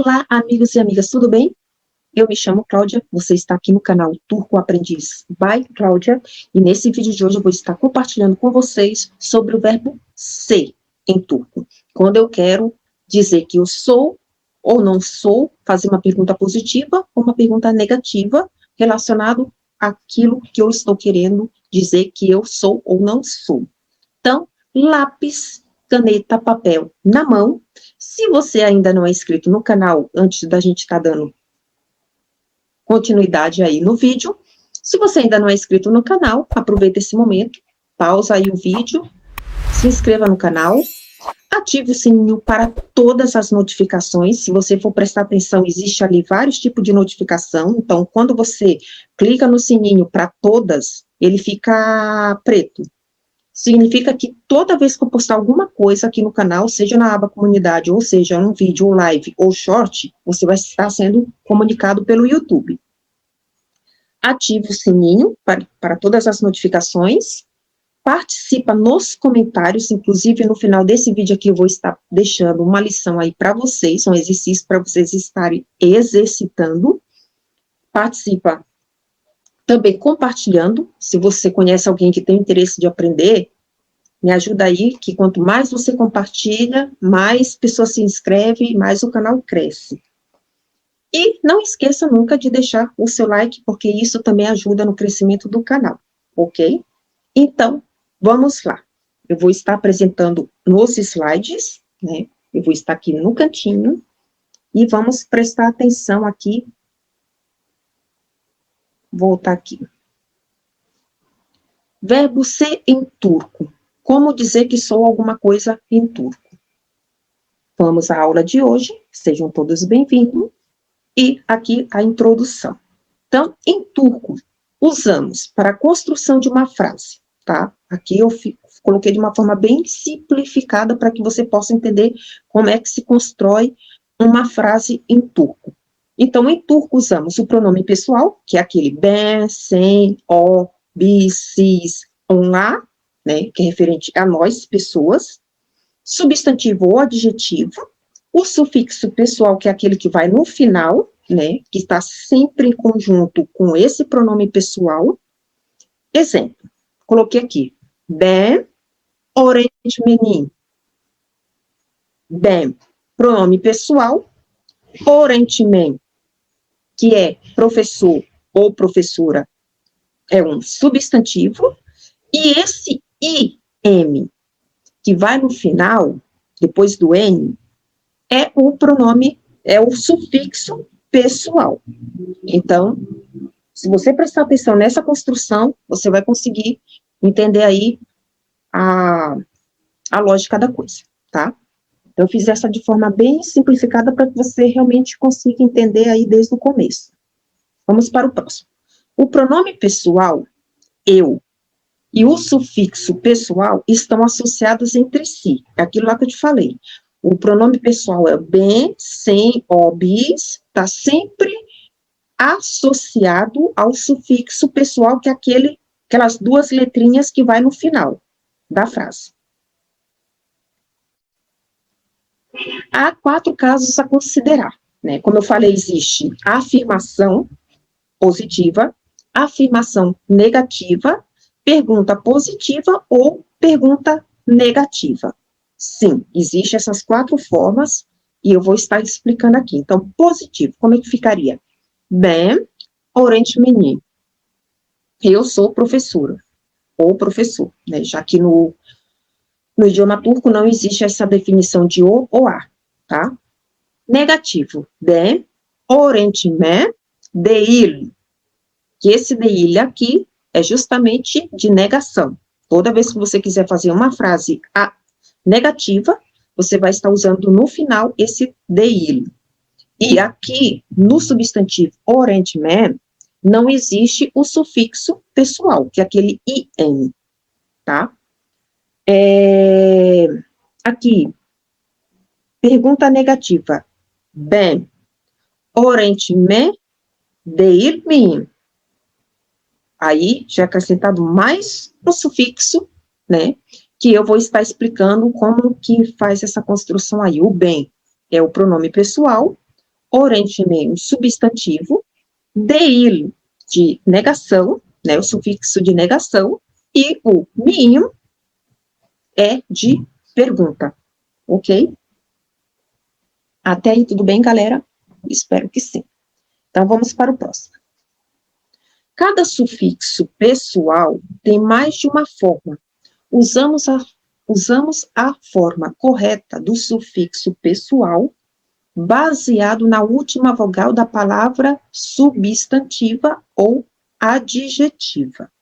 Olá, amigos e amigas, tudo bem? Eu me chamo Cláudia, você está aqui no canal Turco Aprendiz by Cláudia, e nesse vídeo de hoje eu vou estar compartilhando com vocês sobre o verbo ser em turco. Quando eu quero dizer que eu sou ou não sou, fazer uma pergunta positiva ou uma pergunta negativa relacionado àquilo que eu estou querendo dizer que eu sou ou não sou. Então, lápis, caneta, papel na mão. Se você ainda não é inscrito no canal, antes da gente estar dando continuidade aí no vídeo, se você ainda não é inscrito no canal, aproveita esse momento, pausa aí o vídeo, se inscreva no canal, ative o sininho para todas as notificações. Se você for prestar atenção, existe ali vários tipos de notificação, então quando você clica no sininho para todas, ele fica preto. Significa que toda vez que eu postar alguma coisa aqui no canal, seja na aba comunidade, ou seja, um vídeo, ou live, ou short, você vai estar sendo comunicado pelo YouTube. Ative o sininho para todas as notificações, participa nos comentários, inclusive no final desse vídeo aqui eu vou estar deixando uma lição aí para vocês, um exercício para vocês estarem exercitando. Participa também compartilhando, se você conhece alguém que tem interesse de aprender, me ajuda aí, que quanto mais você compartilha, mais pessoas se inscrevem, mais o canal cresce. E não esqueça nunca de deixar o seu like, porque isso também ajuda no crescimento do canal, ok? Então, vamos lá. Eu vou estar apresentando nos slides, né? Eu vou estar aqui no cantinho, e vamos prestar atenção aqui. Voltar aqui. Verbo ser em turco. Como dizer que sou alguma coisa em turco? Vamos à aula de hoje, sejam todos bem-vindos, e aqui a introdução. Então, em turco, usamos para a construção de uma frase, tá? Aqui eu coloquei de uma forma bem simplificada para que você possa entender como é que se constrói uma frase em turco. Então, em turco, usamos o pronome pessoal, que é aquele ben, sen, o, bis, sis, onlar, né, que é referente a nós, pessoas, substantivo ou adjetivo, o sufixo pessoal, que é aquele que vai no final, né, que está sempre em conjunto com esse pronome pessoal. Exemplo, coloquei aqui, ben öğretmenim. Ben, pronome pessoal, öğretmen, que é professor ou professora, é um substantivo, e esse IM, que vai no final, depois do N, é o pronome, é o sufixo pessoal. Então, se você prestar atenção nessa construção, você vai conseguir entender aí a lógica da coisa, tá? Então, eu fiz essa de forma bem simplificada para que você realmente consiga entender aí desde o começo. Vamos para o próximo. O pronome pessoal, eu, e o sufixo pessoal estão associados entre si. É aquilo lá que eu te falei. O pronome pessoal é ben, sen, o, bis, está sempre associado ao sufixo pessoal, que é aquelas duas letrinhas que vai no final da frase. Há 4 casos a considerar, né? Como eu falei, existe a afirmação positiva, afirmação negativa, pergunta positiva ou pergunta negativa. Sim, existem essas 4 formas e eu vou estar explicando aqui. Então, positivo, como é que ficaria? Ben öğretmenim. Eu sou professora ou professor, né? Já que no idioma turco não existe essa definição de o ou a, tá? Negativo, ben öğretmen değil. Que esse değil aqui é justamente de negação. Toda vez que você quiser fazer uma frase negativa, você vai estar usando no final esse değil. E aqui, no substantivo öğretmen, não existe o sufixo pessoal, que é aquele IN, tá? Aqui, pergunta negativa. Ben öğretmen değil miyim? Aí, já acrescentado mais o sufixo, né, que eu vou estar explicando como que faz essa construção aí. O bem é o pronome pessoal, orentemente, um substantivo, deil, de negação, né, o sufixo de negação, e o miim é de pergunta, ok? Até aí tudo bem, galera? Espero que sim. Então, vamos para o próximo. Cada sufixo pessoal tem mais de uma forma. Usamos a forma correta do sufixo pessoal baseado na última vogal da palavra substantiva ou adjetiva.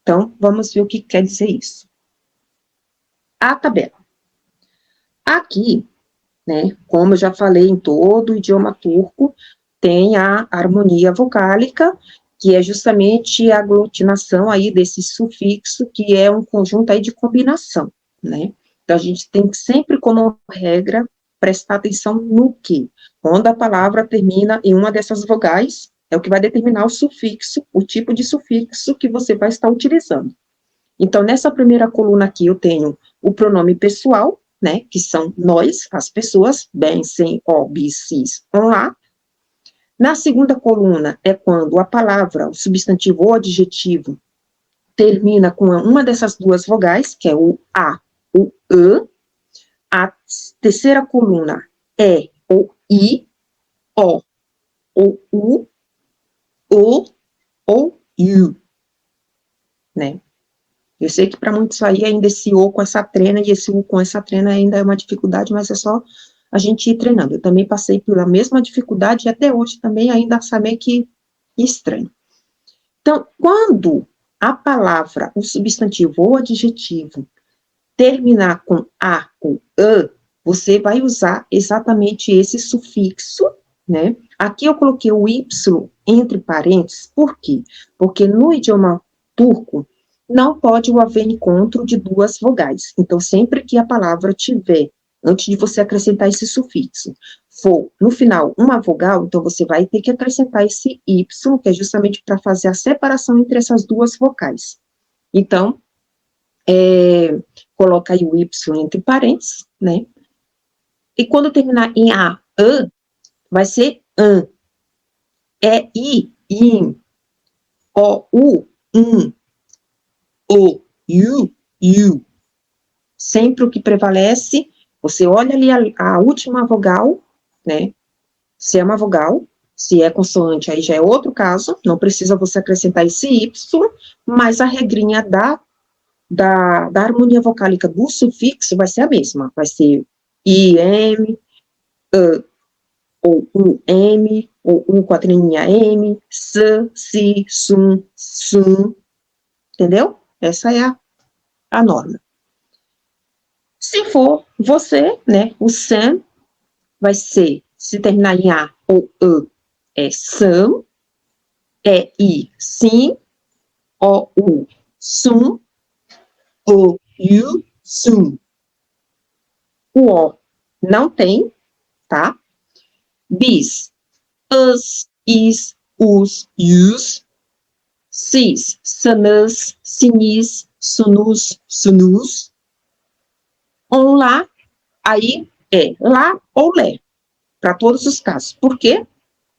Então, vamos ver o que quer dizer isso. A tabela. Aqui, né, como eu já falei em todo o idioma turco, tem a harmonia vocálica, que é justamente a aglutinação aí desse sufixo, que é um conjunto aí de combinação, né? Então, a gente tem que sempre, como regra, prestar atenção no que? Quando a palavra termina em uma dessas vogais, é o que vai determinar o sufixo, o tipo de sufixo que você vai estar utilizando. Então, nessa primeira coluna aqui, eu tenho o pronome pessoal, né, que são nós, as pessoas, bem, sem, ó, bis, cis, on, lá. Na segunda coluna é quando a palavra, o substantivo ou adjetivo, termina com uma dessas duas vogais, que é o A, o E. A terceira coluna é o I, O, ou U, O, ou U, né? Eu sei que para muitos aí ainda esse O com essa trena e esse U com essa trena ainda é uma dificuldade, mas é só a gente ir treinando. Eu também passei pela mesma dificuldade e até hoje também ainda saber que estranho. Então, quando a palavra, o substantivo ou adjetivo terminar com A ou E, você vai usar exatamente esse sufixo, né? Aqui eu coloquei o Y entre parênteses, por quê? Porque no idioma turco, não pode haver encontro de duas vogais. Então, sempre que a palavra tiver, antes de você acrescentar esse sufixo, for no final uma vogal, então você vai ter que acrescentar esse Y, que é justamente para fazer a separação entre essas duas vocais. Então, coloca aí o Y entre parênteses, né? E quando terminar em A, an, vai ser an. É I, im. O, u, o, you. Sempre o que prevalece, você olha ali a última vogal, né? Se é uma vogal, se é consoante, aí já é outro caso, não precisa você acrescentar esse Y, mas a regrinha da harmonia vocálica do sufixo vai ser a mesma, vai ser IM, ou UM, ou U com a treninha M, S, Si, Sum, entendeu? Essa é a norma. Se for você, né, o SAM vai ser, se terminar em A ou E, é SAM, é I, SIM, O, U, SUM, O, U, SUM. O O não tem, tá? Bis, us, is, us, cis, sanus, sinis, sunus, sunus. On, lá, aí é lá ou lé, para todos os casos. Por quê?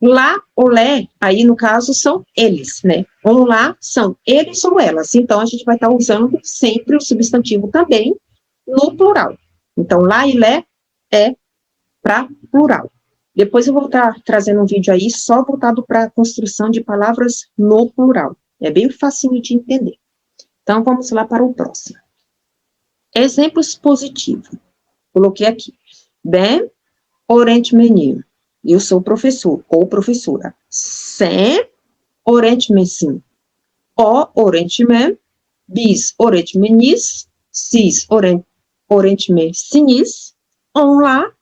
Lá ou lé, aí no caso são eles, né? On, lá são eles ou elas. Então, a gente vai estar usando sempre o substantivo também no plural. Então, lá e lé é para plural. Depois eu vou estar trazendo um vídeo aí só voltado para a construção de palavras no plural. É bem facinho de entender. Então, vamos lá para o próximo. Exemplos positivos. Coloquei aqui. Ben öğretmenim. Eu sou professor ou professora. Sen öğretmensin. O öğretmen. Biz öğretmeniz. Siz öğretmensiniz. Onlar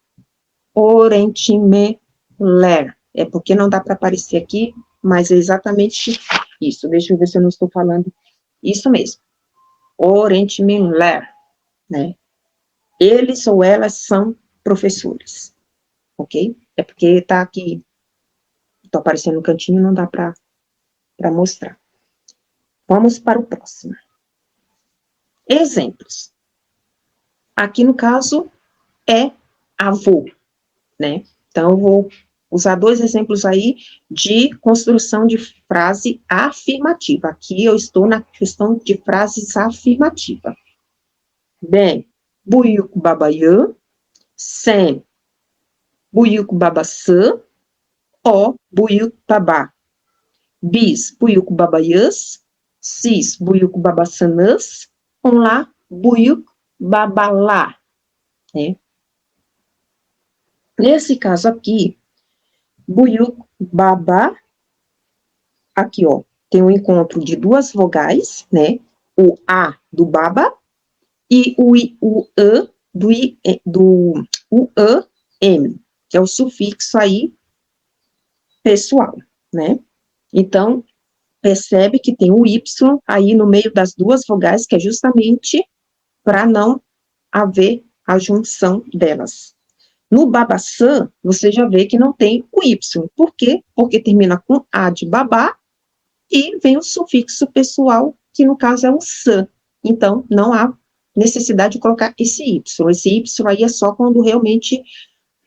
öğretmenler. É porque não dá para aparecer aqui, mas é exatamente isso. Deixa eu ver se eu não estou falando isso mesmo. Öğretmenler, né? Eles ou elas são professores, ok? É porque tá aqui, tô aparecendo no cantinho, não dá para mostrar. Vamos para o próximo. Exemplos. Aqui, no caso, é avô, né? Então, eu vou usar 2 exemplos aí de construção de frase afirmativa. Aqui eu estou na questão de frases afirmativas. Bem, buyuk babayı, sen buyuk babası, o buyuk baba. Biz buyuk babayız, siz buyuk babasınız, onlar buyuk babalar. Né? Nesse caso aqui, buyuk baba, aqui, ó, tem um encontro de 2 vogais, né? O A do baba e o I, o E do o E, M, que é o sufixo aí pessoal, né? Então, percebe que tem o Y aí no meio das 2 vogais, que é justamente para não haver a junção delas. No babaçã, você já vê que não tem o Y. Por quê? Porque termina com A de babá e vem o sufixo pessoal, que no caso é o sã. Então, não há necessidade de colocar esse Y. Esse Y aí é só quando realmente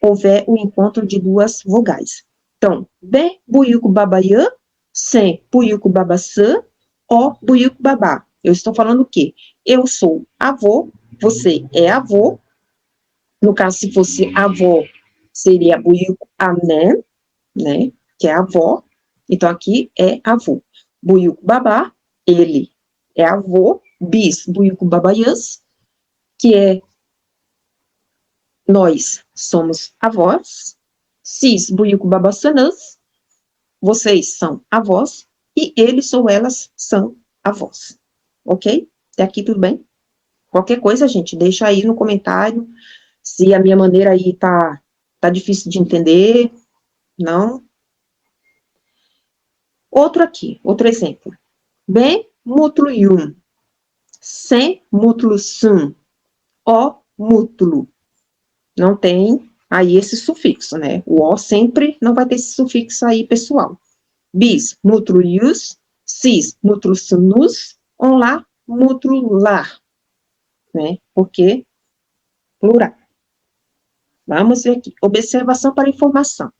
houver o encontro de 2 vogais. Então, be, buyuku babayã, sem, buyuku babaçã, o, buyuku babá. Eu estou falando o quê? Eu sou avô, você é avô. No caso, se fosse avó, seria buyuku ané, né, que é avó. Então, aqui é avô. Buyuku babá, ele é avô. Bis, buyuku babayãs, que é nós somos avós. Sis, buyuku babassanãs, vocês são avós. E eles ou elas são avós. Ok? Até aqui tudo bem? Qualquer coisa, gente, deixa aí no comentário se a minha maneira aí tá difícil de entender. Não? Outro aqui, outro exemplo. Bem, mutluyum. Sem mutluyum. O mutlu. Não tem aí esse sufixo, né? O O sempre não vai ter esse sufixo aí, pessoal. Bis, mutluyus. Sis, mutlusunus. Onlá, mutlular. Né? Porque plural. Vamos ver aqui. Observação para informação.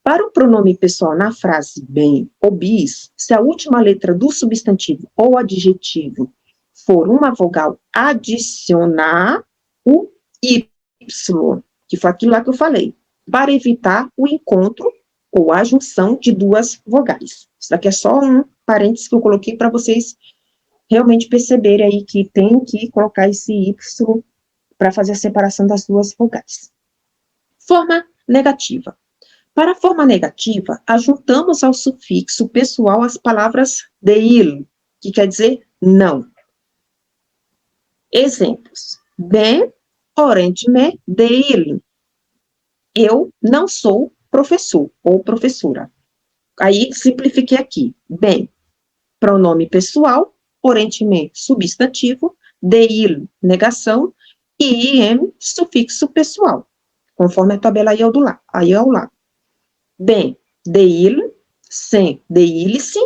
Para o pronome pessoal na frase bem ou bis, se a última letra do substantivo ou adjetivo for uma vogal adicionar o Y, que foi aquilo lá que eu falei, para evitar o encontro ou a junção de 2 vogais. Isso daqui é só um parênteses que eu coloquei para vocês realmente perceberem aí que tem que colocar esse Y para fazer a separação das 2 vogais. Forma negativa. Para a forma negativa, ajuntamos ao sufixo pessoal as palavras deil, que quer dizer não. Exemplos. Ben orentme deil. Eu não sou professor ou professora. Aí, simplifiquei aqui. Bem, pronome pessoal, orentme, substantivo, deil, negação, e im, sufixo pessoal, conforme a tabela aí ao lado. Bem, deil, sem, deilice,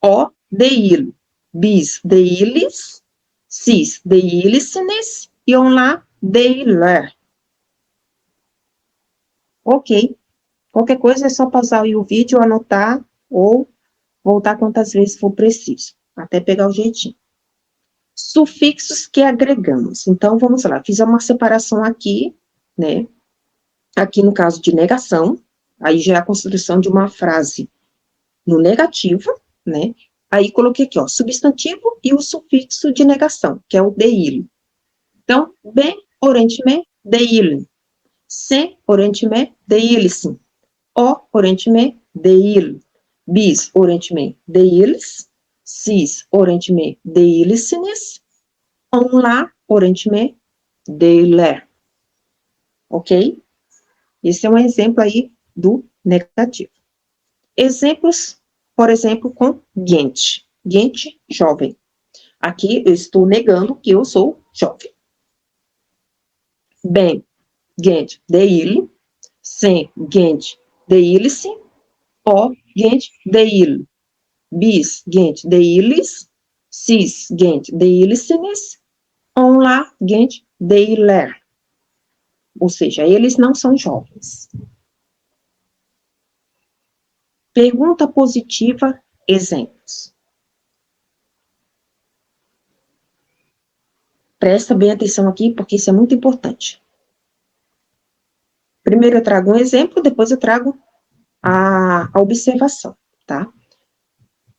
o, deil, bis, deilis, sis, deilicines, e onlá, deiler. Ok. Qualquer coisa é só pausar aí o vídeo, anotar, ou voltar quantas vezes for preciso, até pegar o jeitinho. Sufixos que agregamos. Então, vamos lá. Fiz uma separação aqui, né? Aqui no caso de negação, aí já é a construção de uma frase no negativo, né? Aí coloquei aqui, ó, substantivo e o sufixo de negação, que é o deil. Então, bem, orentme, deil. Se, orentme, deilisin. O, orentme, deil. Bis, orentme, deilis. Sis, orentme, deilisines. Onlá, orentme, deiler. Ok? Esse é um exemplo aí do negativo. Exemplos, por exemplo, com gente. Gente, jovem. Aqui eu estou negando que eu sou jovem. Bem, gente, deil. Sem, gente, deilice. O, gente, deil. Bis, gente, deilis. Sis, gente, deilicines. Onlá, gente, deiler. Ou seja, eles não são jovens. Pergunta positiva, exemplos. Presta bem atenção aqui, porque isso é muito importante. Primeiro eu trago um exemplo, depois eu trago a observação, tá?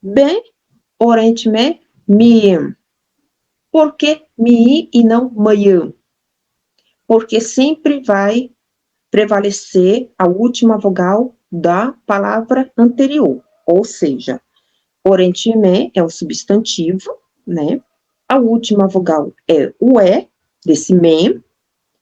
Bem, orentemente, me. Por que me e não manhã? Porque sempre vai prevalecer a última vogal da palavra anterior, ou seja, orentemente é o substantivo, né? A última vogal é o é, desse me,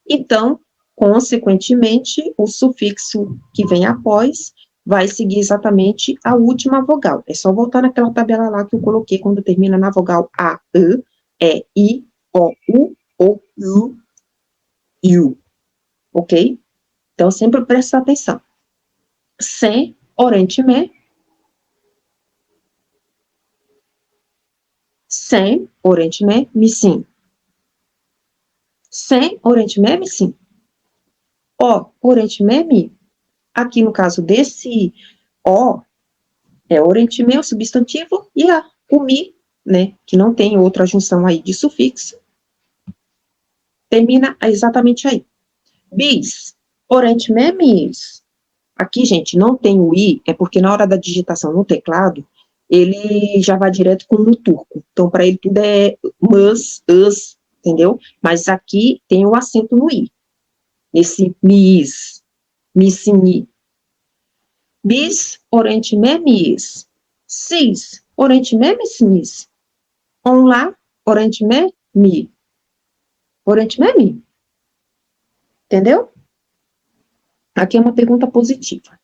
então, consequentemente, o sufixo que vem após vai seguir exatamente a última vogal. É só voltar naquela tabela lá que eu coloquei quando termina na vogal A, E, I, O, U, ok? Então, sempre presta atenção. Sem, orentemente, sem, orentemente, me sim. Sem, orentemente, me sim. O, orentemente, me. Aqui, no caso desse O, é orentemente o substantivo e o mi, né, que não tem outra junção aí de sufixo, termina exatamente aí. Bis, orentemente, mis. Aqui, gente, não tem o i, é porque na hora da digitação no teclado, ele já vai direto com o turco. Então, para ele tudo é mas, us, entendeu? Mas aqui tem o acento no i. Esse mis, missini. Bis, orentemente, mis. Cis, orentemente, missis. On lá, orentemente, mi. Orentemente, mi. Entendeu? Aqui é uma pergunta positiva.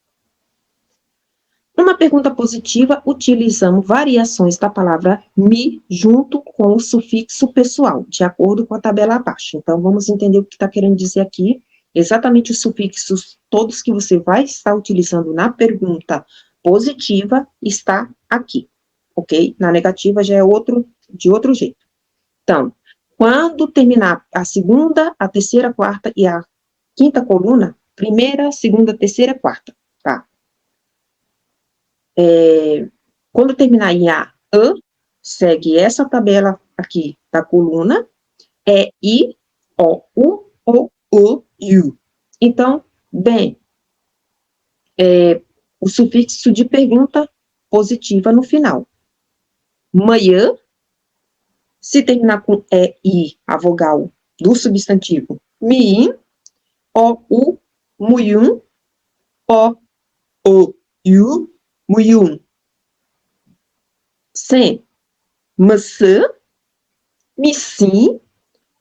Numa pergunta positiva, utilizamos variações da palavra mi junto com o sufixo pessoal, de acordo com a tabela abaixo. Então, vamos entender o que está querendo dizer aqui. Exatamente os sufixos, todos que você vai estar utilizando na pergunta positiva, está aqui, ok? Na negativa já é de outro jeito. Então, quando terminar a segunda, a terceira, quarta e a quinta coluna, primeira, segunda, terceira, quarta, tá? Quando terminar em A, segue essa tabela aqui da coluna, é I, O, U. Então, bem, o sufixo de pergunta positiva no final. Manhã, se terminar com I, a vogal do substantivo, mi, U, muyum, O, muyum. Sem, maçã, missim,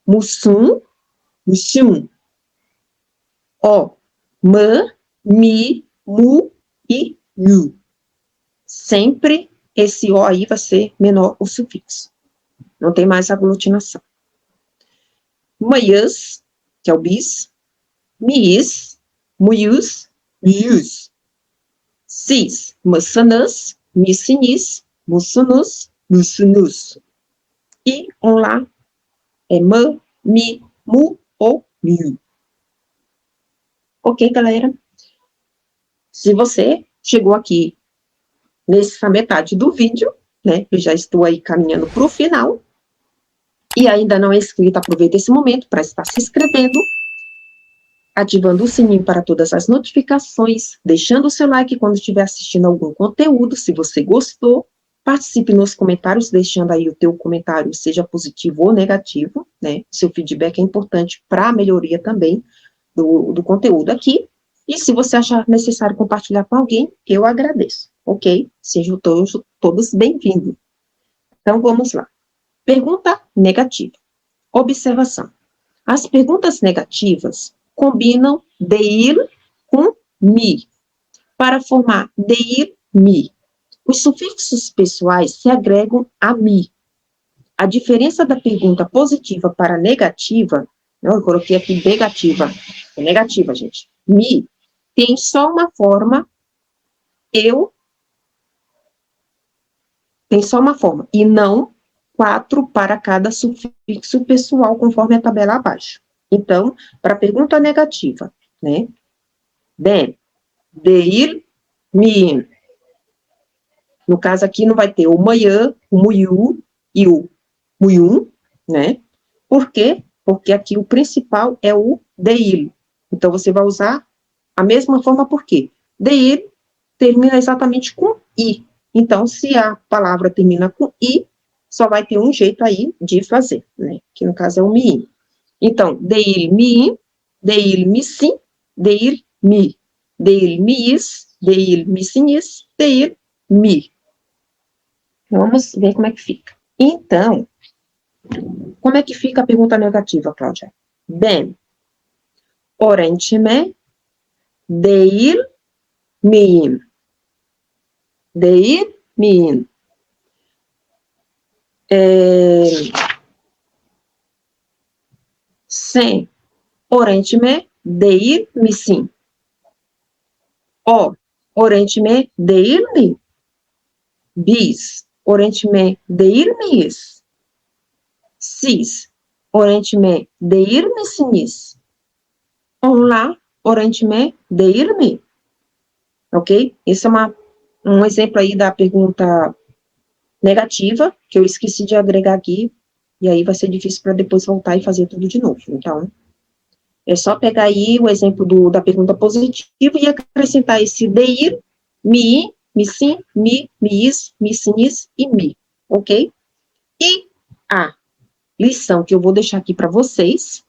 mussum, muxum. O, ma, mi, mu e yu. Sempre esse O aí vai ser menor o sufixo. Não tem mais aglutinação. Maias, que é o bis, miis, muyus, mius. Cis, maçanãs, missinis, mussunus, mussunus. E lá é ma, mi, mu ou miu. Ok, galera? Se você chegou aqui nessa metade do vídeo, né, eu já estou aí caminhando para o final, e ainda não é inscrito, aproveita esse momento para estar se inscrevendo, ativando o sininho para todas as notificações, deixando o seu like quando estiver assistindo algum conteúdo, se você gostou, participe nos comentários, deixando aí o teu comentário, seja positivo ou negativo, né, seu feedback é importante para a melhoria também do conteúdo aqui, e se você achar necessário compartilhar com alguém, eu agradeço, ok? Sejam todos bem-vindos. Então, vamos lá. Pergunta negativa. Observação. As perguntas negativas combinam deir com mi, para formar deir, mi. Os sufixos pessoais se agregam a mi. A diferença da pergunta positiva para negativa, eu coloquei aqui negativa, é negativa, gente. Mi tem só uma forma, tem só uma forma, e não 4 para cada sufixo pessoal, conforme a tabela abaixo. Então, para a pergunta negativa, né? Den, deir, mi. No caso aqui não vai ter o manhã, o muiú e o muium, né? Por quê? Porque aqui o principal é o deil. Então, você vai usar a mesma forma, por quê? Deil termina exatamente com i. Então, se a palavra termina com i, só vai ter um jeito aí de fazer, né? Que no caso é o miim. Então, deil miim, deil misim, deil mi, deil miis, deil misinis, deil mi. Vamos ver como é que fica. Então, como é que fica a pergunta negativa, Cláudia? Ben, orentime, deil miim. Deil miim. Sen, orentime, deil misim. O, orentime, deil mi. Bis, orentime, deil miis. Sis, orentime, deil misinis. Onla, orentime, deil mi. Ok? Esse é um exemplo aí da pergunta negativa, que eu esqueci de agregar aqui, e aí vai ser difícil para depois voltar e fazer tudo de novo. Então, é só pegar aí o exemplo da pergunta positiva e acrescentar esse deir, mi, misim, mi, miis, misinis e mi, ok? E a lição que eu vou deixar aqui para vocês,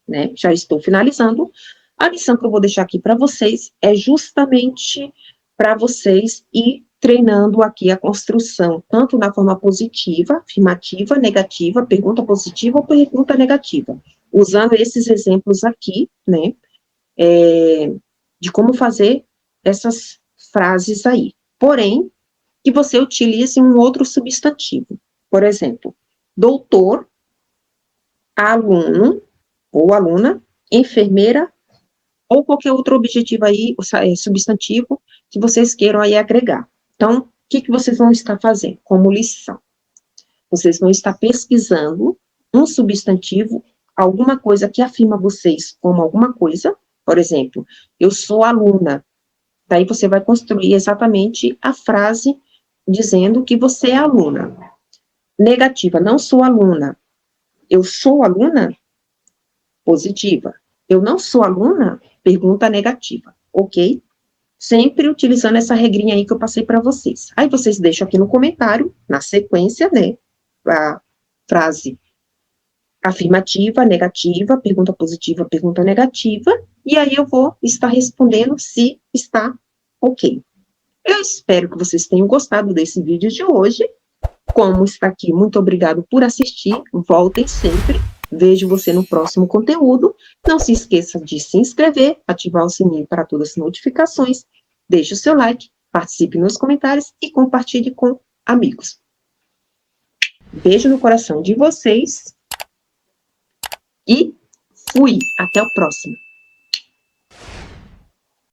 né, já estou finalizando, a lição que eu vou deixar aqui para vocês é justamente para vocês ir treinando aqui a construção, tanto na forma positiva, afirmativa, negativa, pergunta positiva ou pergunta negativa, usando esses exemplos aqui, né, de como fazer essas frases aí. Porém, que você utilize um outro substantivo. Por exemplo, doutor, aluno ou aluna, enfermeira, ou qualquer outro objetivo aí, substantivo, que vocês queiram aí agregar. Então, o que vocês vão estar fazendo como lição? Vocês vão estar pesquisando um substantivo, alguma coisa que afirma vocês como alguma coisa, por exemplo, eu sou aluna. Daí você vai construir exatamente a frase dizendo que você é aluna. Negativa, não sou aluna. Eu sou aluna? Positiva. Eu não sou aluna? Pergunta negativa, ok? Sempre utilizando essa regrinha aí que eu passei para vocês. Aí vocês deixam aqui no comentário, na sequência, né, a frase afirmativa, negativa, pergunta positiva, pergunta negativa, e aí eu vou estar respondendo se está ok. Eu espero que vocês tenham gostado desse vídeo de hoje. Como está aqui, muito obrigado por assistir, voltem sempre. Vejo você no próximo conteúdo. Não se esqueça de se inscrever, ativar o sininho para todas as notificações, deixe o seu like, participe nos comentários e compartilhe com amigos. Beijo no coração de vocês e fui! Até o próximo.